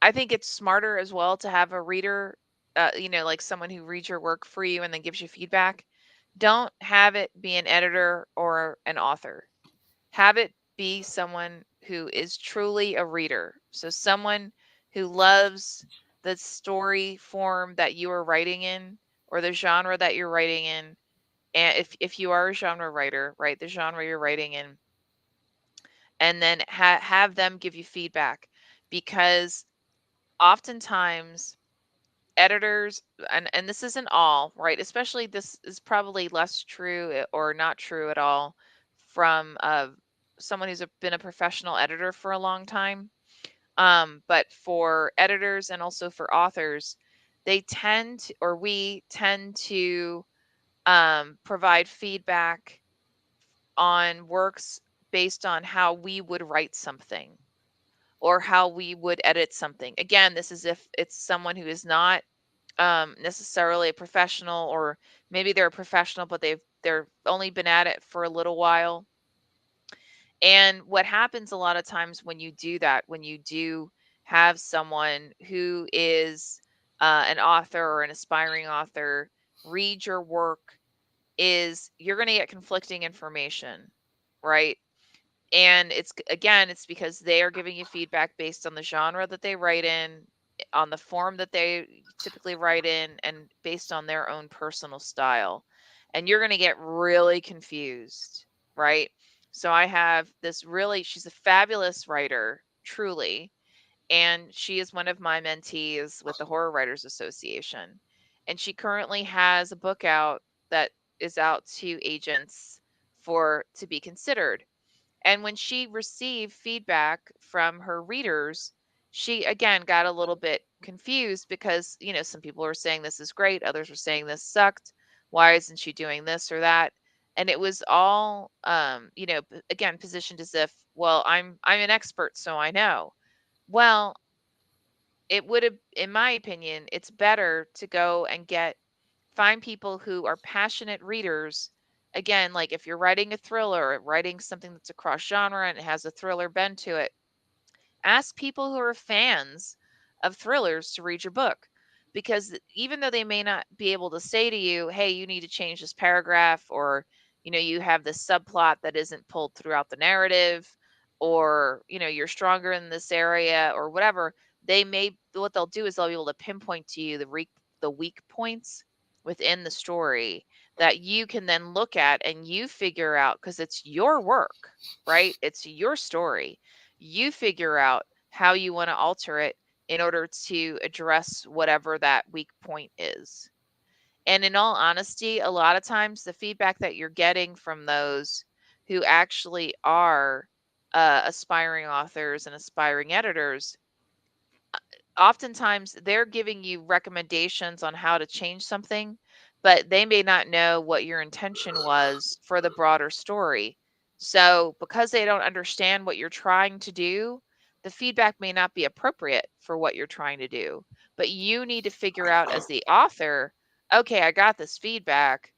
I think it's smarter as well to have a reader, like someone who reads your work for you and then gives you feedback. Don't have it be an editor or an author. Have it be someone who is truly a reader. So someone who loves the story form that you are writing in or the genre that you're writing in. And if you are a genre writer, right, the genre you're writing in, and then have them give you feedback because oftentimes editors and this isn't all right, especially this is probably less true or not true at all from someone who's been a professional editor for a long time, but for editors and also for authors, they tend to, or we tend to provide feedback on works based on how we would write something or how we would edit something. Again, this is if it's someone who is not necessarily a professional, or maybe they're a professional, but they're only been at it for a little while. And what happens a lot of times when you do that, when you do have someone who is an author or an aspiring author read your work, is you're going to get conflicting information, right? And it's because they are giving you feedback based on the genre that they write in, on the form that they typically write in, and based on their own personal style. And you're going to get really confused, right? So I have this really, she's a fabulous writer, truly, and she is one of my mentees with the Horror Writers Association. And she currently has a book out that is out to agents for to be considered. And when she received feedback from her readers, she again got a little bit confused because, some people were saying this is great, others were saying this sucked. Why isn't she doing this or that? And it was all, again, positioned as if, well, I'm an expert, so I know. Well, it would have, in my opinion, it's better to go and find people who are passionate readers. Again, like if you're writing a thriller or writing something that's across genre and it has a thriller bend to it, ask people who are fans of thrillers to read your book. Because even though they may not be able to say to you, hey, you need to change this paragraph, or, you have this subplot that isn't pulled throughout the narrative, or, you're stronger in this area or whatever, what they'll do is they'll be able to pinpoint to you the weak points within the story that you can then look at and you figure out, because it's your work, right? It's your story. You figure out how you want to alter it in order to address whatever that weak point is. And in all honesty, a lot of times the feedback that you're getting from those who actually are aspiring authors and aspiring editors, oftentimes they're giving you recommendations on how to change something, but they may not know what your intention was for the broader story. So, because they don't understand what you're trying to do, the feedback may not be appropriate for what you're trying to do. But you need to figure out as the author, okay, I got this feedback.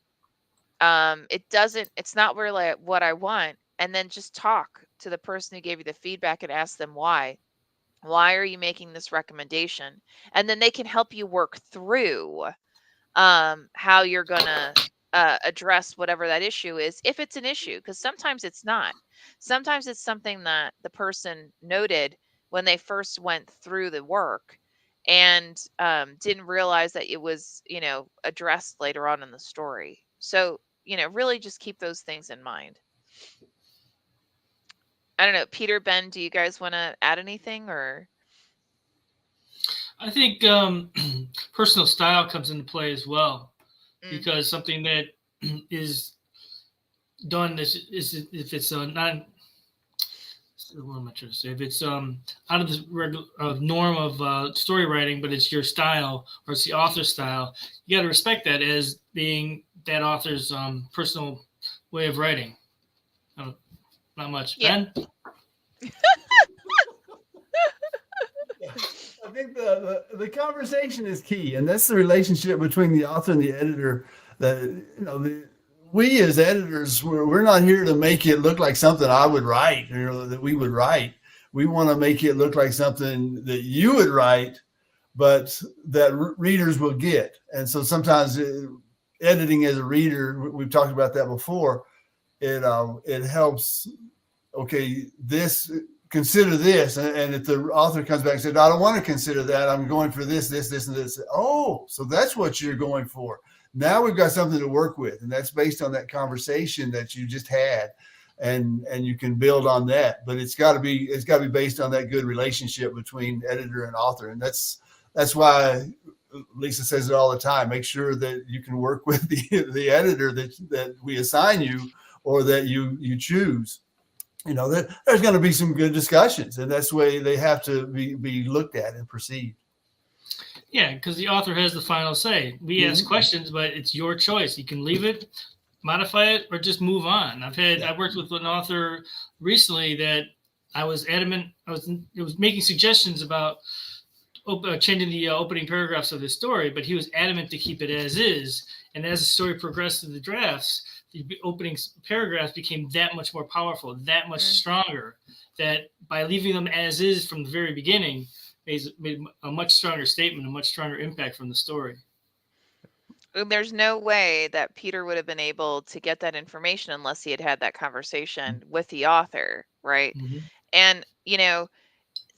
It's not really what I want. And then just talk to the person who gave you the feedback and ask them why. Why are you making this recommendation? And then they can help you work through how you're going to address whatever that issue is, if it's an issue, because sometimes it's not. Sometimes it's something that the person noted when they first went through the work and didn't realize that it was, addressed later on in the story. So, really just keep those things in mind. I don't know, Peter, Ben, do you guys want to add anything or? I think personal style comes into play as well, Mm, because something that is done is if it's not, what am I trying to say? If it's out of the regular norm of story writing, but it's your style or it's the author's style, you got to respect that as being that author's personal way of writing. Not much, yeah. Ben. I think the conversation is key, and that's the relationship between the author and the editor. That we as editors, we're not here to make it look like something I would write, that we would write. We want to make it look like something that you would write, but that readers will get. And so sometimes editing as a reader, we've talked about that before. It helps. Okay, this, consider this, and if the author comes back and said, I don't want to consider that, I'm going for this, and this. Oh, so that's what you're going for. Now we've got something to work with, and that's based on that conversation that you just had, and you can build on that. But it's got to be based on that good relationship between editor and author, and that's why Lisa says it all the time. Make sure that you can work with the editor that we assign you or that you choose. There's going to be some good discussions, and that's the way they have to be looked at and perceived. Yeah, because the author has the final say. We ask questions, but it's your choice. You can leave it, modify it, or just move on. I worked with an author recently that I was adamant. It was making suggestions about changing the opening paragraphs of the story, but he was adamant to keep it as is. And as the story progressed through the drafts, the opening paragraphs became that much more powerful, that much stronger, that by leaving them as is from the very beginning, made a much stronger statement, a much stronger impact from the story. There's no way that Peter would have been able to get that information unless he had had that conversation with the author, right? Mm-hmm. And,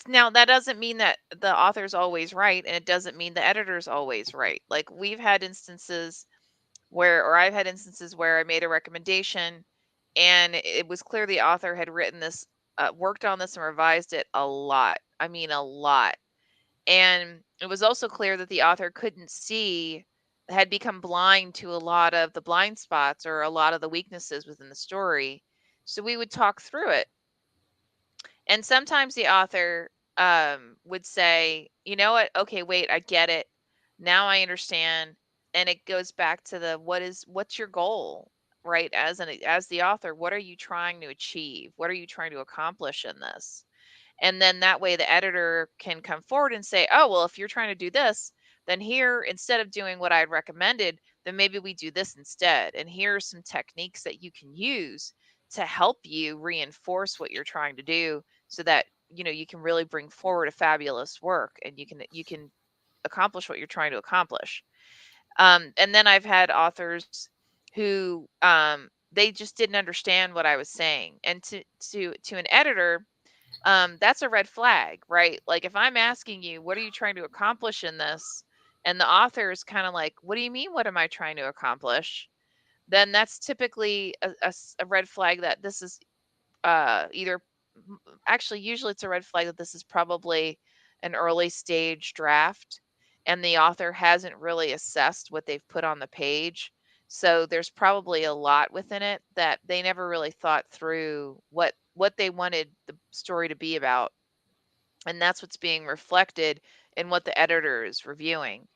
now that doesn't mean that the author's always right, and it doesn't mean the editor's always right. Like we've had instances or I've had instances where I made a recommendation and it was clear the author had written this, worked on this and revised it a lot. I mean, a lot. And it was also clear that the author couldn't see, had become blind to a lot of the blind spots or a lot of the weaknesses within the story. So we would talk through it. And sometimes the author would say, you know what? Okay, wait, I get it. Now I understand. And it goes back to what's your goal, right? As the author, what are you trying to achieve? What are you trying to accomplish in this? And then that way the editor can come forward and say, oh, well, if you're trying to do this, then here, instead of doing what I'd recommended, then maybe we do this instead. And here are some techniques that you can use to help you reinforce what you're trying to do so that, you can really bring forward a fabulous work and you can accomplish what you're trying to accomplish. And then I've had authors who they just didn't understand what I was saying. And to an editor, that's a red flag, right? Like if I'm asking you, what are you trying to accomplish in this? and the author is kind of like, what do you mean, what am I trying to accomplish? Then that's typically a red flag that this is either, actually, usually it's a red flag that this is probably an early stage draft and the author hasn't really assessed what they've put on the page. So there's probably a lot within it that they never really thought through what they wanted the story to be about. And that's what's being reflected in what the editor is reviewing.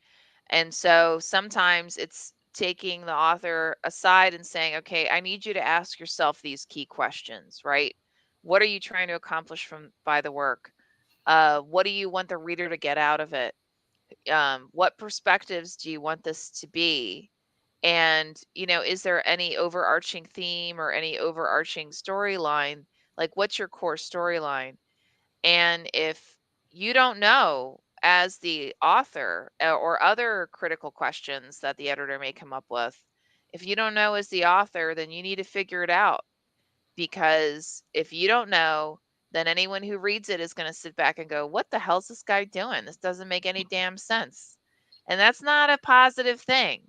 And so sometimes it's taking the author aside and saying, okay, I need you to ask yourself these key questions, right? What are you trying to accomplish from by the work? What do you want the reader to get out of it? What perspectives do you want this to be? And, is there any overarching theme or any overarching storyline? Like, what's your core storyline? And if you don't know as the author, or other critical questions that the editor may come up with, if you don't know as the author, then you need to figure it out. Because if you don't know, then anyone who reads it is going to sit back and go, what the hell's this guy doing? This doesn't make any damn sense. And that's not a positive thing.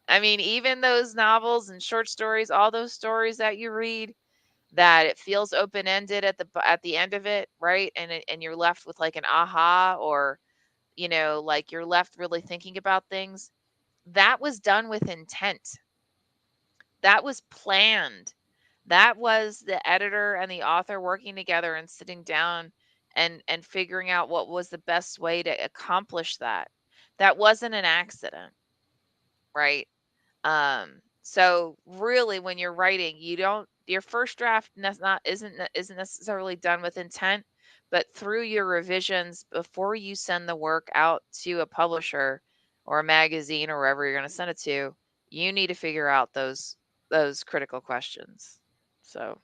I mean, even those novels and short stories, all those stories that you read, that it feels open-ended at the end of it, right? And you're left with like an aha, or like you're left really thinking about things. That was done with intent. That was planned. That was the editor and the author working together and sitting down and figuring out what was the best way to accomplish that. That wasn't an accident, right? So really, when you're writing, you don't your first draft isn't necessarily done with intent, but through your revisions before you send the work out to a publisher or a magazine or wherever you're going to send it to, you need to figure out those critical questions. So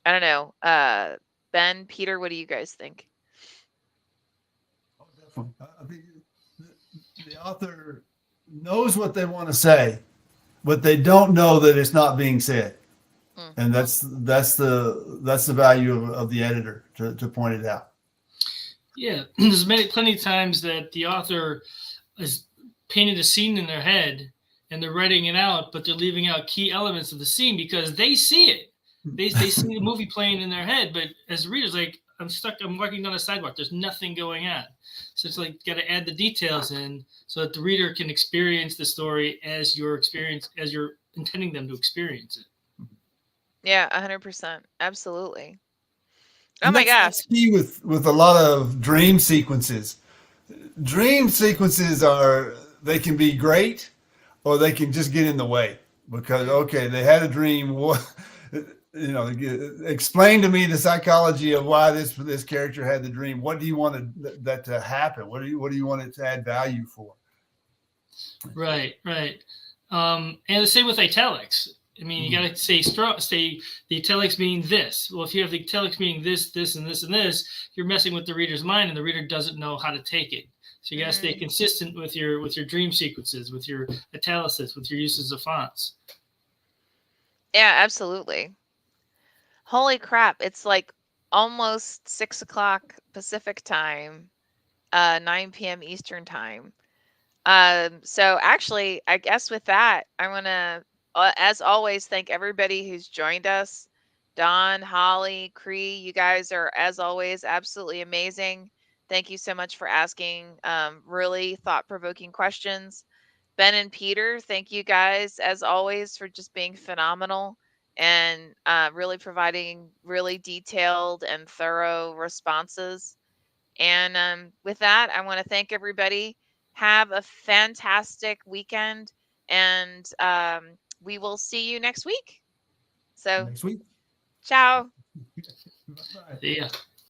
I don't know, Ben, Peter, what do you guys think? Oh, definitely. I think the author knows what they want to say, but they don't know that it's not being said, Mm. and that's the value of the editor to point it out. Yeah, there's plenty of times that the author has painted a scene in their head and they're writing it out, but they're leaving out key elements of the scene because they see it. They see the movie playing in their head, but as readers, like, I'm walking down a sidewalk, there's nothing going on. So it's like, got to add the details in so that the reader can experience the story as you're intending them to experience it. Yeah, 100%. Absolutely. Oh And my gosh. that's key with a lot of dream sequences. Dream sequences they can be great, or they can just get in the way because, okay, they had a dream. What, explain to me the psychology of why this character had the dream. What do you want that to happen? What do you want it to add value for? Right. And the same with italics. I mean, you got to say the italics mean this. Well, if you have the italics meaning this, this, and this, and this, you're messing with the reader's mind, and the reader doesn't know how to take it. So you got to stay consistent with your dream sequences, with your italicists, with your uses of fonts. Yeah, absolutely. Holy crap! It's like almost 6 o'clock Pacific time, 9 p.m. Eastern time. So actually, I guess with that, I want to, as always, thank everybody who's joined us. Don, Holly, Cree, you guys are, as always, absolutely amazing. Thank you so much for asking really thought-provoking questions. Ben and Peter, thank you guys, as always, for just being phenomenal and really providing really detailed and thorough responses. And with that, I want to thank everybody. Have a fantastic weekend, and we will see you next week. So, Next week. ciao. Bye. Yeah.